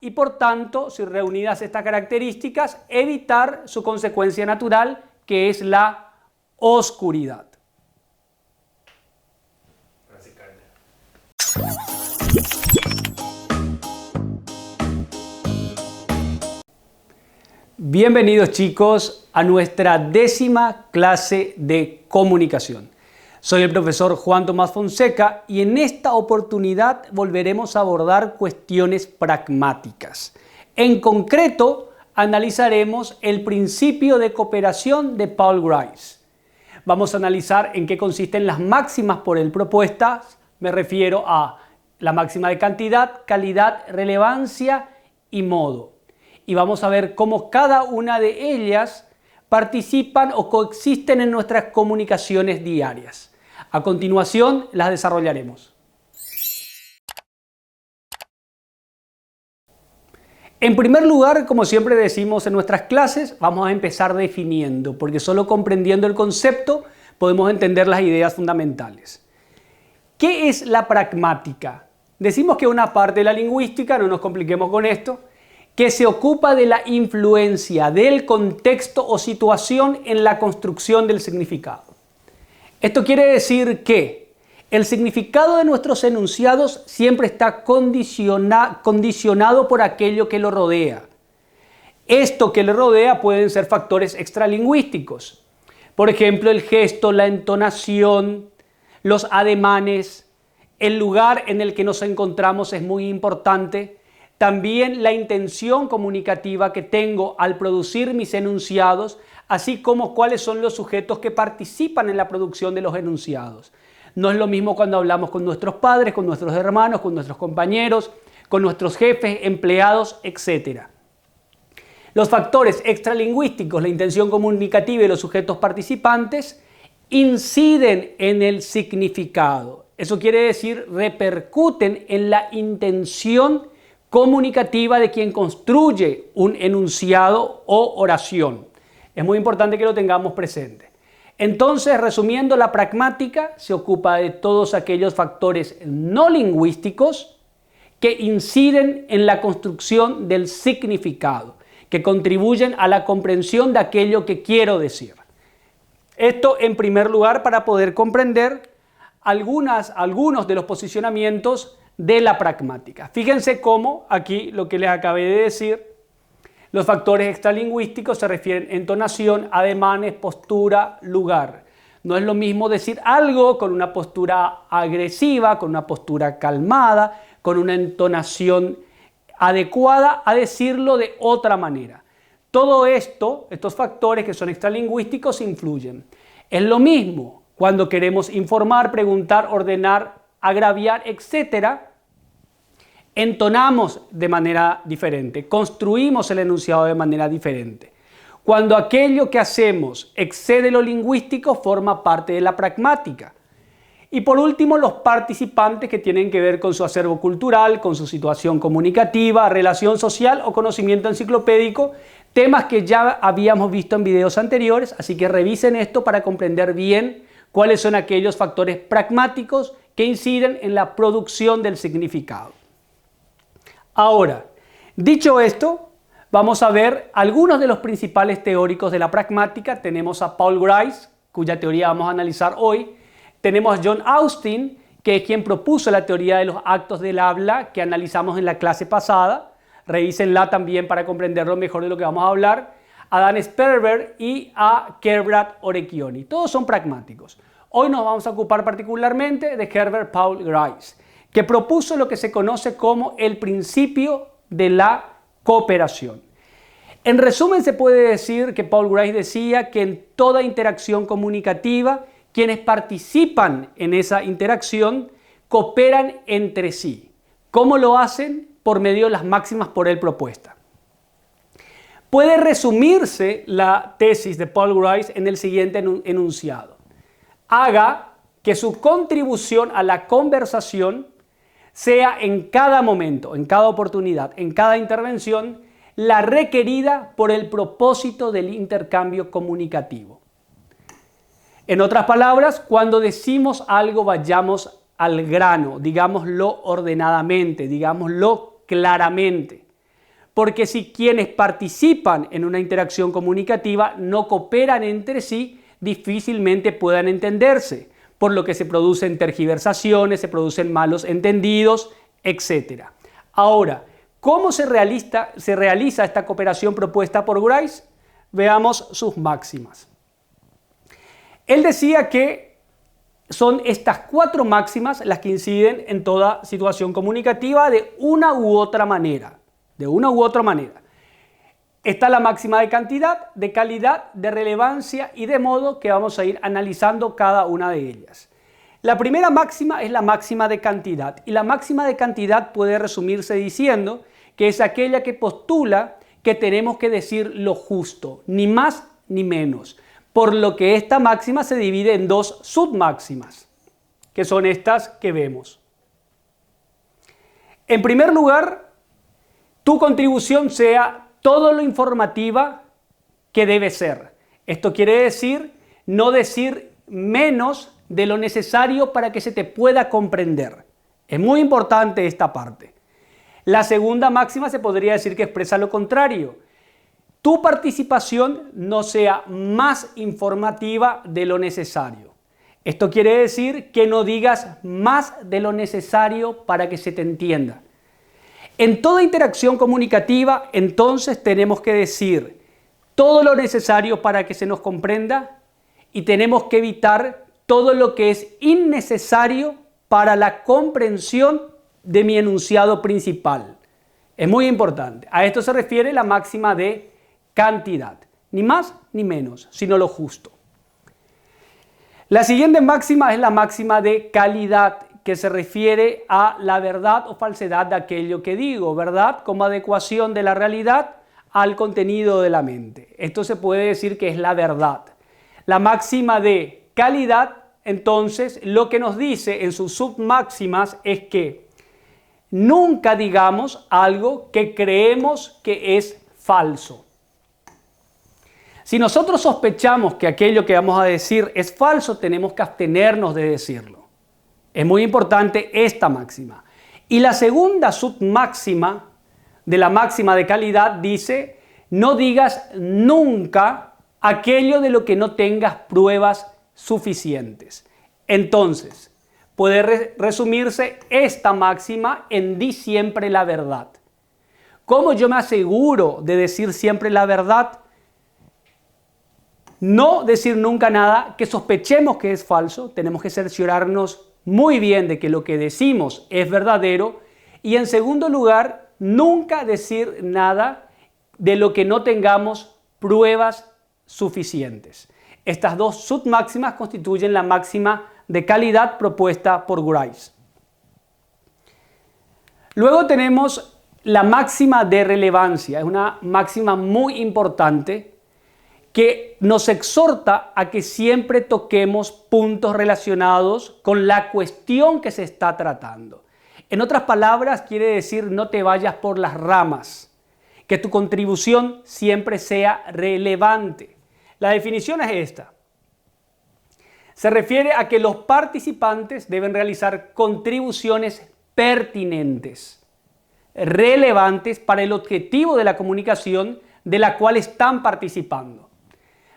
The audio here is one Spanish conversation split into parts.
y por tanto, si reunidas estas características, evitar su consecuencia natural, que es la oscuridad. Bienvenidos chicos a nuestra 10ª clase de comunicación. Soy el profesor Juan Tomás Fonseca y en esta oportunidad volveremos a abordar cuestiones pragmáticas. En concreto, analizaremos el principio de cooperación de Paul Grice. Vamos a analizar en qué consisten las máximas por él propuestas. Me refiero a la máxima de cantidad, calidad, relevancia y modo. Y vamos a ver cómo cada una de ellas participan o coexisten en nuestras comunicaciones diarias. A continuación las desarrollaremos. En primer lugar, como siempre decimos en nuestras clases, vamos a empezar definiendo, porque solo comprendiendo el concepto podemos entender las ideas fundamentales. ¿Qué es la pragmática? Decimos que es una parte de la lingüística, no nos compliquemos con esto, que se ocupa de la influencia del contexto o situación en la construcción del significado. Esto quiere decir que el significado de nuestros enunciados siempre está condicionado por aquello que lo rodea. Esto que le rodea pueden ser factores extralingüísticos. Por ejemplo, el gesto, la entonación, los ademanes, el lugar en el que nos encontramos es muy importante. También la intención comunicativa que tengo al producir mis enunciados, así como cuáles son los sujetos que participan en la producción de los enunciados. No es lo mismo cuando hablamos con nuestros padres, con nuestros hermanos, con nuestros compañeros, con nuestros jefes, empleados, etc. Los factores extralingüísticos, la intención comunicativa y los sujetos participantes, inciden en el significado. Eso quiere decir, repercuten en la intención comunicativa de quien construye un enunciado o oración. Es muy importante que lo tengamos presente. Entonces, resumiendo, la pragmática se ocupa de todos aquellos factores no lingüísticos que inciden en la construcción del significado, que contribuyen a la comprensión de aquello que quiero decir. Esto en primer lugar para poder comprender algunos de los posicionamientos de la pragmática. Fíjense cómo aquí lo que les acabé de decir, los factores extralingüísticos se refieren a entonación, ademanes, postura, lugar. No es lo mismo decir algo con una postura agresiva, con una postura calmada, con una entonación adecuada a decirlo de otra manera. Todo esto, estos factores que son extralingüísticos, influyen. Es lo mismo cuando queremos informar, preguntar, ordenar, agraviar, etc. Entonamos de manera diferente, construimos el enunciado de manera diferente. Cuando aquello que hacemos excede lo lingüístico, forma parte de la pragmática. Y por último, los participantes que tienen que ver con su acervo cultural, con su situación comunicativa, relación social o conocimiento enciclopédico, temas que ya habíamos visto en videos anteriores, así que revisen esto para comprender bien cuáles son aquellos factores pragmáticos que inciden en la producción del significado. Ahora, dicho esto, vamos a ver algunos de los principales teóricos de la pragmática. Tenemos a Paul Grice, cuya teoría vamos a analizar hoy. Tenemos a John Austin, que es quien propuso la teoría de los actos del habla que analizamos en la clase pasada. Revísenla también para comprenderlo mejor de lo que vamos a hablar. A Dan Sperber y a Herbert Orecchioni. Todos son pragmáticos. Hoy nos vamos a ocupar particularmente de Herbert Paul Grice, que propuso lo que se conoce como el principio de la cooperación. En resumen, se puede decir que Paul Grice decía que en toda interacción comunicativa, quienes participan en esa interacción cooperan entre sí. ¿Cómo lo hacen? Por medio de las máximas por él propuestas. Puede resumirse la tesis de Paul Grice en el siguiente enunciado. Haga que su contribución a la conversación sea en cada momento, en cada oportunidad, en cada intervención, la requerida por el propósito del intercambio comunicativo. En otras palabras, cuando decimos algo, vayamos al grano, digámoslo ordenadamente, digámoslo claramente. porque si quienes participan en una interacción comunicativa no cooperan entre sí, difícilmente puedan entenderse, por lo que se producen tergiversaciones, se producen malos entendidos, etc. Ahora, ¿cómo se realiza esta cooperación propuesta por Grice? Veamos sus máximas. Él decía que son estas 4 máximas las que inciden en toda situación comunicativa de una u otra manera. De una u otra manera. Está la máxima de cantidad, de calidad, de relevancia y de modo, que vamos a ir analizando cada una de ellas. La primera máxima es la máxima de cantidad, y la máxima de cantidad puede resumirse diciendo que es aquella que postula que tenemos que decir lo justo, ni más ni menos, por lo que esta máxima se divide en 2 submáximas, que son estas que vemos. En primer lugar, tu contribución sea todo lo informativa que debe ser. Esto quiere decir no decir menos de lo necesario para que se te pueda comprender. Es muy importante esta parte. La segunda máxima se podría decir que expresa lo contrario. Tu participación no sea más informativa de lo necesario. Esto quiere decir que no digas más de lo necesario para que se te entienda. En toda interacción comunicativa, entonces, tenemos que decir todo lo necesario para que se nos comprenda y tenemos que evitar todo lo que es innecesario para la comprensión de mi enunciado principal. Es muy importante. A esto se refiere la máxima de cantidad. Ni más ni menos, sino lo justo. La siguiente máxima es la máxima de calidad, que se refiere a la verdad o falsedad de aquello que digo, verdad como adecuación de la realidad al contenido de la mente. Esto se puede decir que es la verdad. La máxima de calidad, entonces, lo que nos dice en sus submáximas es que nunca digamos algo que creemos que es falso. Si nosotros sospechamos que aquello que vamos a decir es falso, tenemos que abstenernos de decirlo. Es muy importante esta máxima. Y la segunda submáxima de la máxima de calidad dice: no digas nunca aquello de lo que no tengas pruebas suficientes. Entonces, puede resumirse esta máxima en di siempre la verdad. ¿Cómo yo me aseguro de decir siempre la verdad? No decir nunca nada que sospechemos que es falso. Tenemos que cerciorarnos muy bien de que lo que decimos es verdadero. Y en segundo lugar, nunca decir nada de lo que no tengamos pruebas suficientes. Estas 2 submáximas constituyen la máxima de calidad propuesta por Grice. Luego tenemos la máxima de relevancia. Es una máxima muy importante que nos exhorta a que siempre toquemos puntos relacionados con la cuestión que se está tratando. En otras palabras, quiere decir no te vayas por las ramas, que tu contribución siempre sea relevante. La definición es esta. Se refiere a que los participantes deben realizar contribuciones pertinentes, relevantes para el objetivo de la comunicación de la cual están participando,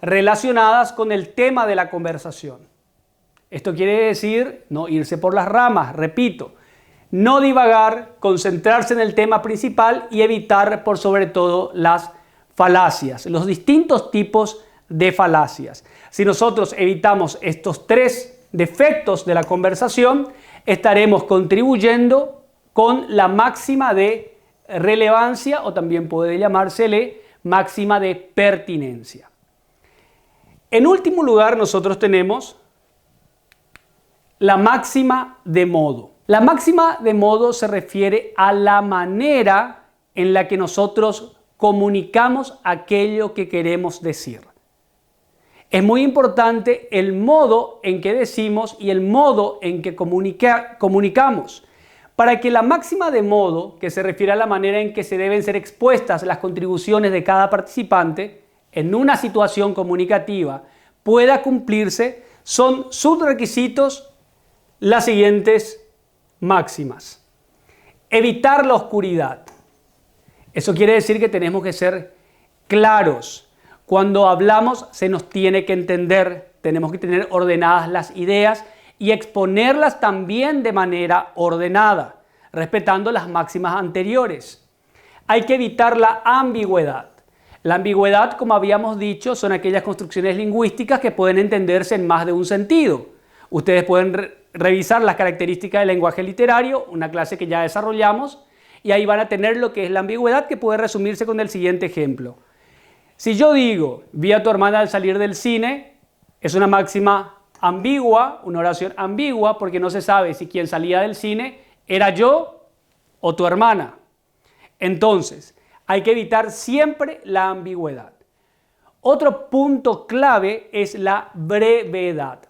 relacionadas con el tema de la conversación. Esto quiere decir no irse por las ramas, repito, no divagar, concentrarse en el tema principal y evitar por sobre todo las falacias, los distintos tipos de falacias. Si nosotros evitamos estos 3 defectos de la conversación, estaremos contribuyendo con la máxima de relevancia, o también puede llamársele máxima de pertinencia. En último lugar, nosotros tenemos la máxima de modo. La máxima de modo se refiere a la manera en la que nosotros comunicamos aquello que queremos decir. Es muy importante el modo en que decimos y el modo en que comunicamos. Para que la máxima de modo, que se refiere a la manera en que se deben ser expuestas las contribuciones de cada participante en una situación comunicativa, pueda cumplirse, son sus requisitos las siguientes máximas. Evitar la oscuridad. Eso quiere decir que tenemos que ser claros. Cuando hablamos se nos tiene que entender, tenemos que tener ordenadas las ideas y exponerlas también de manera ordenada, respetando las máximas anteriores. Hay que evitar la ambigüedad. La ambigüedad, como habíamos dicho, son aquellas construcciones lingüísticas que pueden entenderse en más de un sentido. Ustedes pueden revisar las características del lenguaje literario, una clase que ya desarrollamos, y ahí van a tener lo que es la ambigüedad, que puede resumirse con el siguiente ejemplo. Si yo digo, vi a tu hermana al salir del cine, es una máxima ambigua, una oración ambigua, porque no se sabe si quien salía del cine era yo o tu hermana. Entonces, hay que evitar siempre la ambigüedad. Otro punto clave es la brevedad.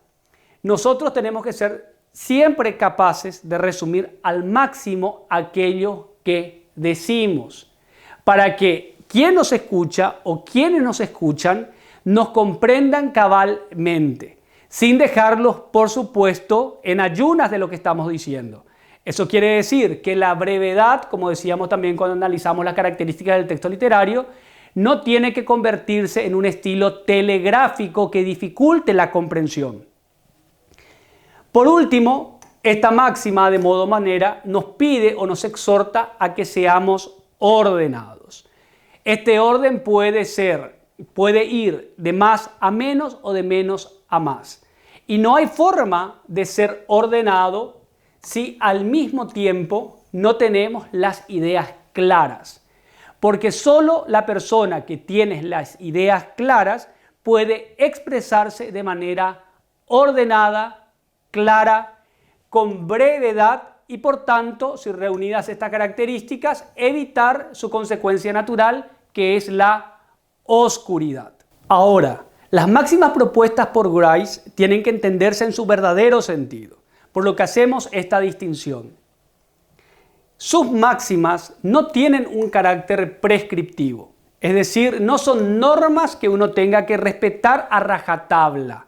Nosotros tenemos que ser siempre capaces de resumir al máximo aquello que decimos, para que quien nos escucha o quienes nos escuchan nos comprendan cabalmente, sin dejarlos, por supuesto, en ayunas de lo que estamos diciendo. Eso quiere decir que la brevedad, como decíamos también cuando analizamos las características del texto literario, no tiene que convertirse en un estilo telegráfico que dificulte la comprensión. Por último, esta máxima de modo manera nos pide o nos exhorta a que seamos ordenados. Este orden puede ir de más a menos o de menos a más. Y no hay forma de ser ordenado si al mismo tiempo no tenemos las ideas claras. Porque solo la persona que tiene las ideas claras puede expresarse de manera ordenada, clara, con brevedad y por tanto, si reunidas estas características, evitar su consecuencia natural, que es la oscuridad. Ahora, las máximas propuestas por Grice tienen que entenderse en su verdadero sentido, por lo que hacemos esta distinción. Sus máximas no tienen un carácter prescriptivo, es decir, no son normas que uno tenga que respetar a rajatabla.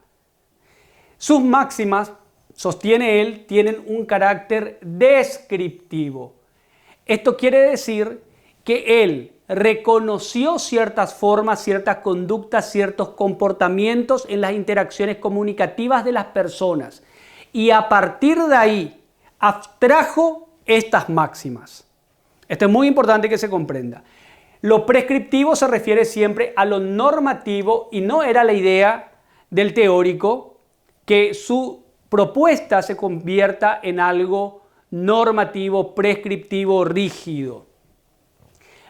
Sus máximas, sostiene él, tienen un carácter descriptivo. Esto quiere decir que él reconoció ciertas formas, ciertas conductas, ciertos comportamientos en las interacciones comunicativas de las personas y a partir de ahí abstrajo estas máximas. Esto es muy importante que se comprenda. Lo prescriptivo se refiere siempre a lo normativo y no era la idea del teórico que su propuesta se convierta en algo normativo, prescriptivo, rígido.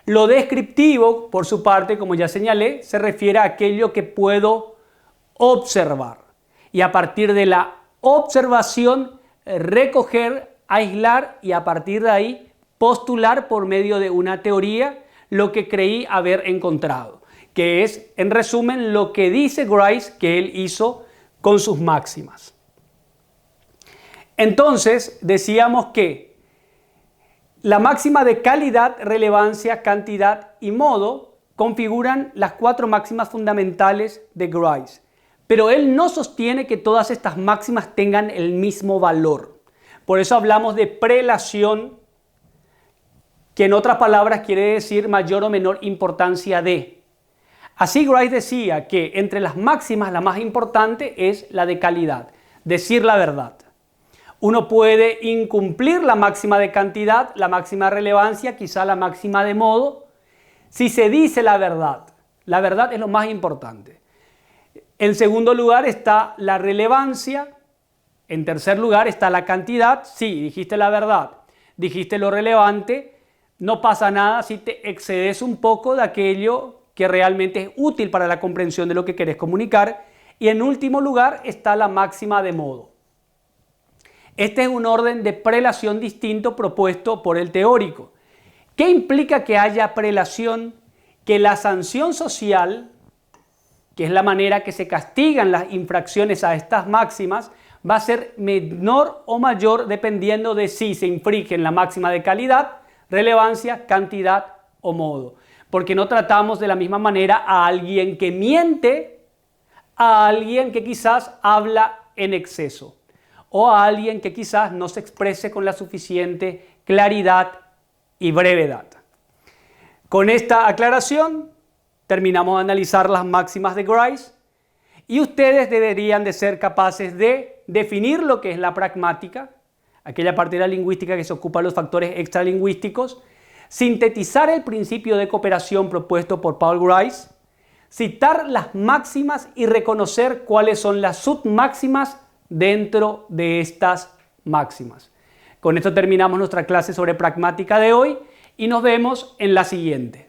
Lo descriptivo, por su parte, como ya señalé, se refiere a aquello que puedo observar y a partir de la observación recoger, aislar y a partir de ahí postular por medio de una teoría lo que creí haber encontrado, que es, en resumen, lo que dice Grice que él hizo con sus máximas. Entonces, decíamos que la máxima de calidad, relevancia, cantidad y modo configuran las 4 máximas fundamentales de Grice. Pero él no sostiene que todas estas máximas tengan el mismo valor. Por eso hablamos de prelación, que en otras palabras quiere decir mayor o menor importancia de. Así Grice decía que entre las máximas la más importante es la de calidad, decir la verdad. Uno puede incumplir la máxima de cantidad, la máxima de relevancia, quizá la máxima de modo, si se dice la verdad. La verdad es lo más importante. En segundo lugar está la relevancia. En tercer lugar está la cantidad. Sí, dijiste la verdad, dijiste lo relevante. No pasa nada si te excedes un poco de aquello que realmente es útil para la comprensión de lo que querés comunicar. Y en último lugar está la máxima de modo. Este es un orden de prelación distinto propuesto por el teórico. ¿Qué implica que haya prelación? Que la sanción social, que es la manera que se castigan las infracciones a estas máximas, va a ser menor o mayor dependiendo de si se infringen la máxima de calidad, relevancia, cantidad o modo. Porque no tratamos de la misma manera a alguien que miente, a alguien que quizás habla en exceso o a alguien que quizás no se exprese con la suficiente claridad y brevedad. Con esta aclaración terminamos de analizar las máximas de Grice y ustedes deberían de ser capaces de definir lo que es la pragmática, aquella parte de la lingüística que se ocupa de los factores extralingüísticos, sintetizar el principio de cooperación propuesto por Paul Grice, citar las máximas y reconocer cuáles son las submáximas dentro de estas máximas. Con esto terminamos nuestra clase sobre pragmática de hoy y nos vemos en la siguiente.